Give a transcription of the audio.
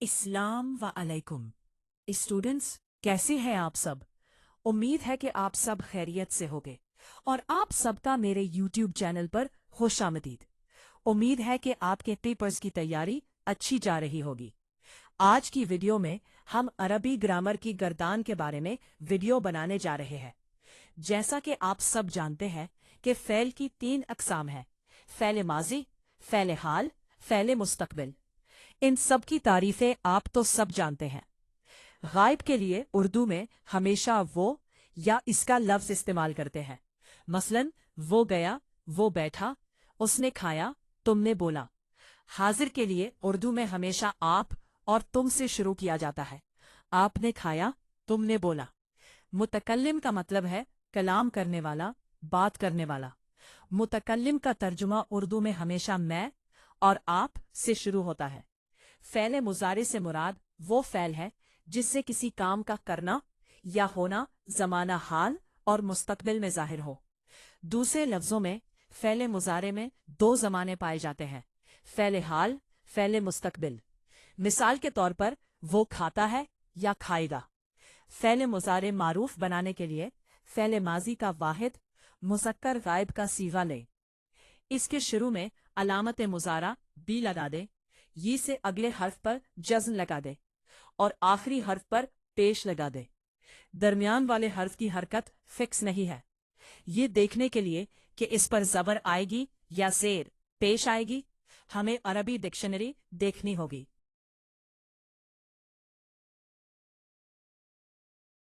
इस्लाम व अलैकुम। स्टूडेंट्स, कैसे हैं आप सब? उम्मीद है कि आप सब खैरियत से होंगे और आप सबका मेरे यूट्यूब चैनल पर खुशामदीद। उम्मीद है कि आपके पेपर्स की तैयारी अच्छी जा रही होगी। आज की वीडियो में हम अरबी ग्रामर की गर्दान के बारे में वीडियो बनाने जा रहे हैं। जैसा कि आप सब जानते हैं कि फ़ेल की 3 अक़साम हैं: फ़ेल माजी, फ़ेल हाल, फ़ेल मुस्तक़बिल। इन सब की तारीफें आप तो सब जानते हैं। गायब के लिए उर्दू में हमेशा वो या इसका लफ्ज इस्तेमाल करते हैं। मसलन वो गया, वो बैठा, उसने खाया, तुमने बोला। हाजिर के लिए उर्दू में हमेशा आप और तुम से शुरू किया जाता है। आपने खाया, तुमने बोला। मुतकल्लिम का मतलब है कलाम करने वाला, बात करने वाला। मुतकल्लिम का तर्जुमा उर्दू में हमेशा मैं और आप से शुरू होता है। फ़ेल मुज़ारे से मुराद वो फ़ेल है जिससे किसी काम का करना या होना ज़माना हाल और मुस्तक़बिल में ज़ाहिर हो। दूसरे लफ्ज़ों में फ़ेल मुज़ारे में 2 ज़माने पाए जाते हैं: फ़ेल हाल, फ़ेल मुस्तक़बिल। मिसाल के तौर पर वो खाता है या खाएगा। फ़ेल मुज़ारे मारूफ बनाने के लिए फ़ेल माजी का वाहिद मुज़क्कर गायब का सीगा लें। इसके शुरू में अलामत मुज़ारा बी लगा दे, ये से अगले हर्फ पर जज़्म लगा दे और आखिरी हर्फ पर पेश लगा दे। दरमियान वाले हर्फ की हरकत फिक्स नहीं है। ये देखने के लिए कि इस पर ज़बर आएगी या ज़ेर पेश आएगी, हमें अरबी डिक्शनरी देखनी होगी।